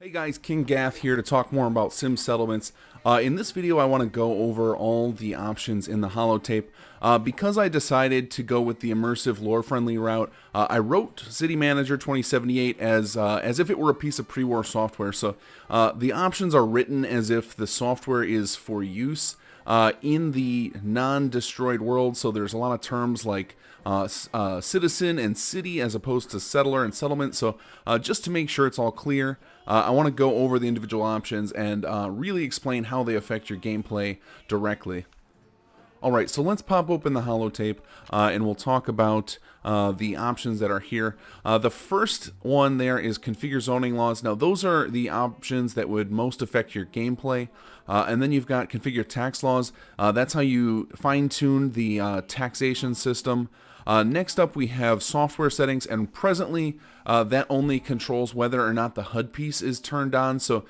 Hey guys, kinggath here to talk more about sim settlements. In this video I want to go over all the options in the Holotape. Because I decided to go with the immersive lore-friendly route, I wrote City Manager 2078 as if it were a piece of pre-war software. So the options are written as if the software is for use in the non-destroyed world. So there's a lot of terms like citizen and city as opposed to settler and settlement. So just to make sure it's all clear, I want to go over the individual options and really explain how they affect your gameplay directly. Alright, so let's pop open the Holotape and we'll talk about the options that are here. The first one there is configure zoning laws. Now those are the options that would most affect your gameplay. And then you've got configure tax laws. That's how you fine-tune the taxation system. Next up we have software settings, and presently that only controls whether or not the HUD piece is turned on. So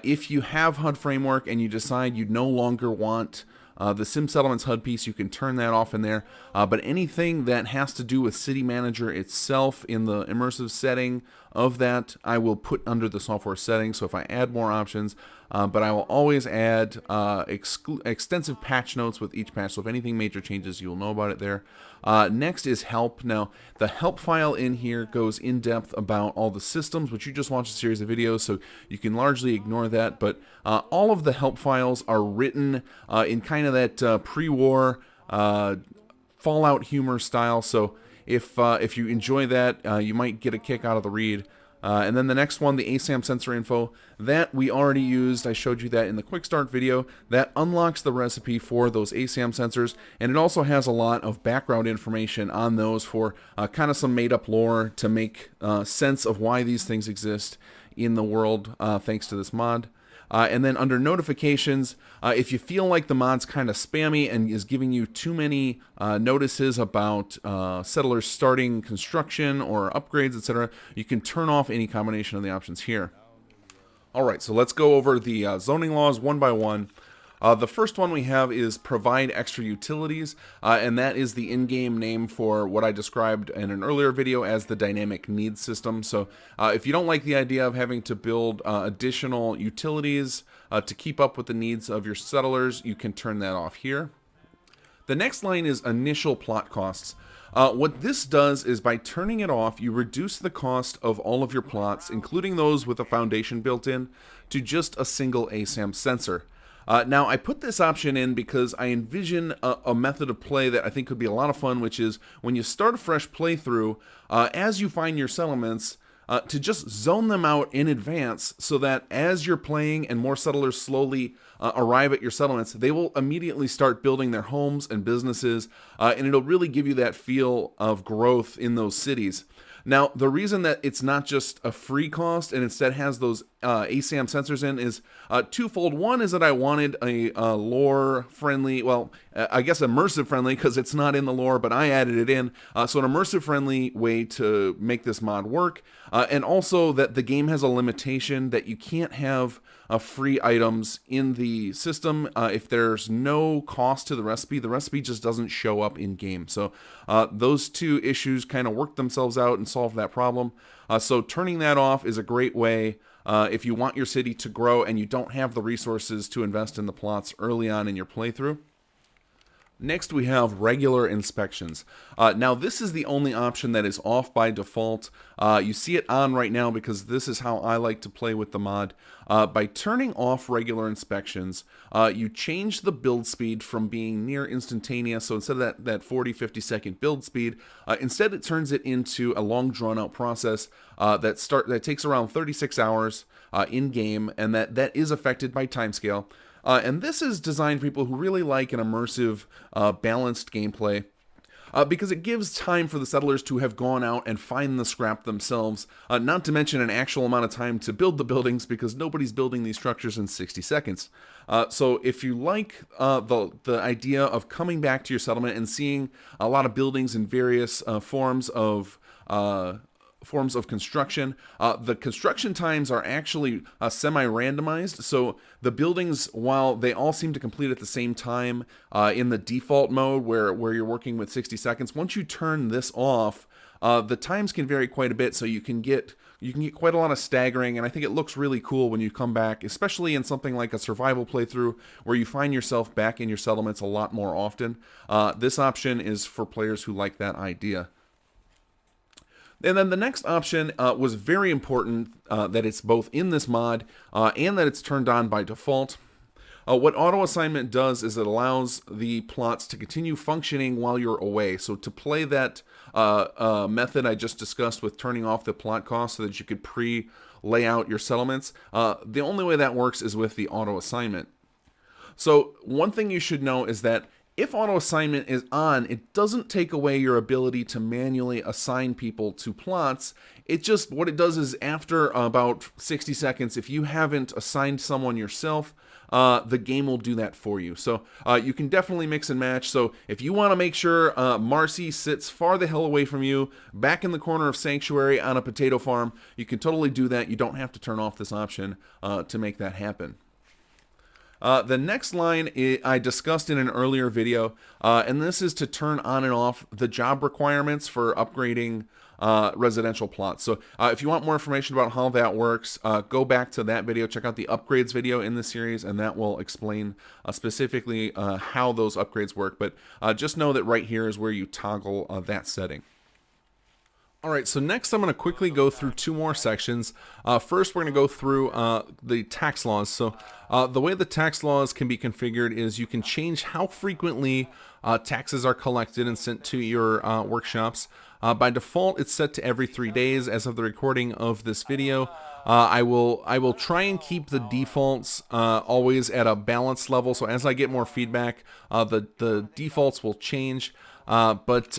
if you have HUD framework and you decide you no longer want the Sim Settlements HUD piece, you can turn that off in there. But anything that has to do with City Manager itself in the immersive setting of that, I will put under the software settings. So if I add more options, but I will always add extensive patch notes with each patch. So if anything major changes, you'll know about it there. Next is help. Now, the help file in here goes in depth about all the systems, which you just watched a series of videos, so you can largely ignore that. But all of the help files are written in kind of that pre-war Fallout humor style. So if you enjoy that, you might get a kick out of the read. And then the next one, the ASAM sensor info, that we already used. I showed you that in the quick start video. That unlocks the recipe for those ASAM sensors, and it also has a lot of background information on those for kind of some made-up lore to make sense of why these things exist in the world thanks to this mod. And then under notifications, if you feel like the mod's kind of spammy and is giving you too many notices about settlers starting construction or upgrades, etc., you can turn off any combination of the options here. Alright, so let's go over the zoning laws one by one. The first one we have is provide extra utilities, and that is the in-game name for what I described in an earlier video as the dynamic needs system. So if you don't like the idea of having to build additional utilities to keep up with the needs of your settlers, you can turn that off here. The next line is initial plot costs. What this does is by turning it off, you reduce the cost of all of your plots, including those with a foundation built in, to just a single ASAM sensor. Now, I put this option in because I envision a method of play that I think could be a lot of fun, which is when you start a fresh playthrough, as you find your settlements, to just zone them out in advance so that as you're playing and more settlers slowly arrive at your settlements, they will immediately start building their homes and businesses, and it'll really give you that feel of growth in those cities. Now, the reason that it's not just a free cost and instead has those ASAM sensors in is twofold. One is that I wanted a lore-friendly, well, I guess immersive-friendly, because it's not in the lore, but I added it in. So an immersive-friendly way to make this mod work. And also that the game has a limitation that you can't have free items in the system. If there's no cost to the recipe just doesn't show up in game. So those two issues kind of work themselves out and solve that problem. So turning that off is a great way if you want your city to grow and you don't have the resources to invest in the plots early on in your playthrough. Next, we have regular inspections. Now, this is the only option that is off by default. You see it on right now because this is how I like to play with the mod. By turning off regular inspections, you change the build speed from being near instantaneous, so instead of that 40-50 second build speed, instead it turns it into a long drawn-out process that takes around 36 hours in-game, and that is affected by timescale. And this is designed for people who really like an immersive, balanced gameplay, because it gives time for the settlers to have gone out and find the scrap themselves, not to mention an actual amount of time to build the buildings, because nobody's building these structures in 60 seconds. So if you like the idea of coming back to your settlement and seeing a lot of buildings in various forms of construction. The construction times are actually semi-randomized, so the buildings, while they all seem to complete at the same time in the default mode where you're working with 60 seconds, once you turn this off, the times can vary quite a bit, so you can get you can get quite a lot of staggering, and I think it looks really cool when you come back, especially in something like a survival playthrough where you find yourself back in your settlements a lot more often. This option is for players who like that idea. And then the next option was very important, that it's both in this mod and that it's turned on by default. What auto assignment does is it allows the plots to continue functioning while you're away. So to play that method I just discussed with turning off the plot cost so that you could pre-lay out your settlements, the only way that works is with the auto assignment. So one thing you should know is that if auto assignment is on, it doesn't take away your ability to manually assign people to plots. It just, what it does is after about 60 seconds, if you haven't assigned someone yourself, the game will do that for you. So you can definitely mix and match. So if you want to make sure Marcy sits far the hell away from you, back in the corner of Sanctuary on a potato farm, you can totally do that. You don't have to turn off this option to make that happen. The next line I discussed in an earlier video, and this is to turn on and off the job requirements for upgrading residential plots. So if you want more information about how that works, go back to that video, check out the upgrades video in the series, and that will explain specifically how those upgrades work. But just know that right here is where you toggle that setting. Alright, so next I'm going to quickly go through two more sections. First, we're going to go through the tax laws. So the way the tax laws can be configured is you can change how frequently taxes are collected and sent to your workshops. By default, it's set to every 3 days as of the recording of this video. I will try and keep the defaults always at a balanced level, so as I get more feedback, the defaults will change. But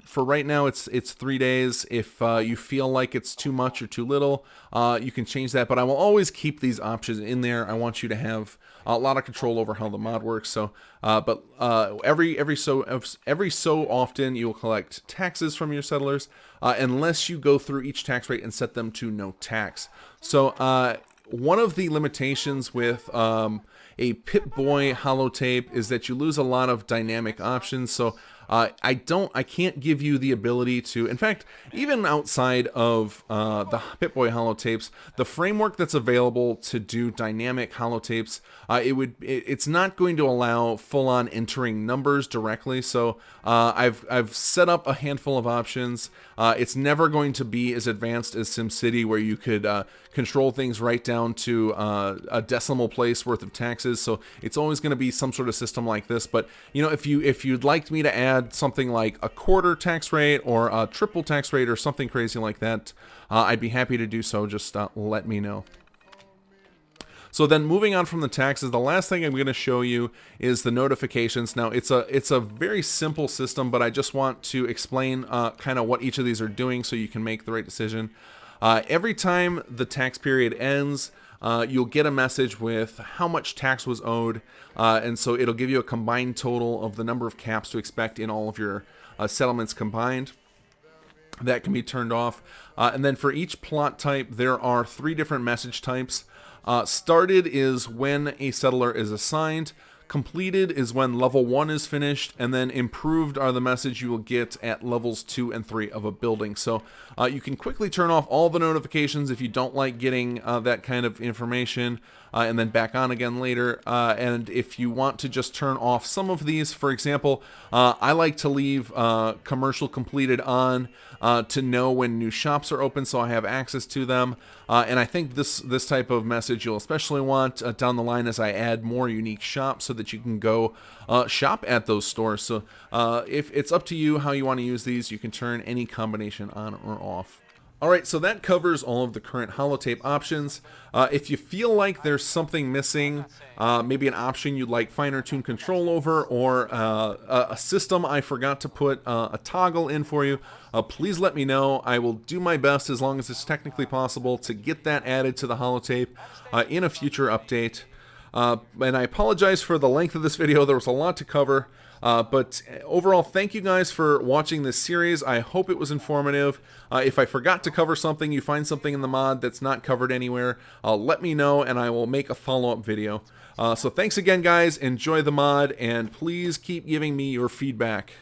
for right now, it's 3 days. If you feel like it's too much or too little, you can change that. But I will always keep these options in there. I want you to have a lot of control over how the mod works. So, every so often you will collect taxes from your settlers, unless you go through each tax rate and set them to no tax. So, one of the limitations with a Pip-Boy holotape is that you lose a lot of dynamic options. So I can't give you the ability to, in fact, even outside of the Pip-Boy holotapes, the framework that's available to do dynamic holotapes, it's not going to allow full-on entering numbers directly. So I've set up a handful of options. It's never going to be as advanced as SimCity, where you could control things right down to a decimal place worth of taxes. So it's always going to be some sort of system like this. But you know, if you'd like me to add something like a quarter tax rate or a triple tax rate or something crazy like that, I'd be happy to do so. Just let me know. So then, moving on from the taxes, the last thing I'm going to show you is the notifications. Now, it's a very simple system, but I just want to explain kind of what each of these are doing so you can make the right decision. Every time the tax period ends, you'll get a message with how much tax was owed, and so it'll give you a combined total of the number of caps to expect in all of your settlements combined. That can be turned off. And then for each plot type, there are 3 different message types. Started is when a settler is assigned. Completed is when level 1 is finished, and then improved are the message you will get at levels 2 and 3 of a building. So you can quickly turn off all the notifications if you don't like getting that kind of information, and then back on again later. And if you want to just turn off some of these, for example, I like to leave commercial completed on to know when new shops are open, so I have access to them. And I think this type of message you'll especially want down the line as I add more unique shops so that you can go shop at those stores. So if it's up to you how you want to use these, you can turn any combination on or off. Alright, so that covers all of the current holotape options. If you feel like there's something missing, maybe an option you'd like finer tune control over, or a system I forgot to put a toggle in for you, please let me know. I will do my best, as long as it's technically possible, to get that added to the holotape in a future update. And I apologize for the length of this video. There was a lot to cover. But overall, thank you guys for watching this series. I hope it was informative. If I forgot to cover something, you find something in the mod that's not covered anywhere, let me know and I will make a follow-up video. So thanks again, guys. Enjoy the mod, and please keep giving me your feedback.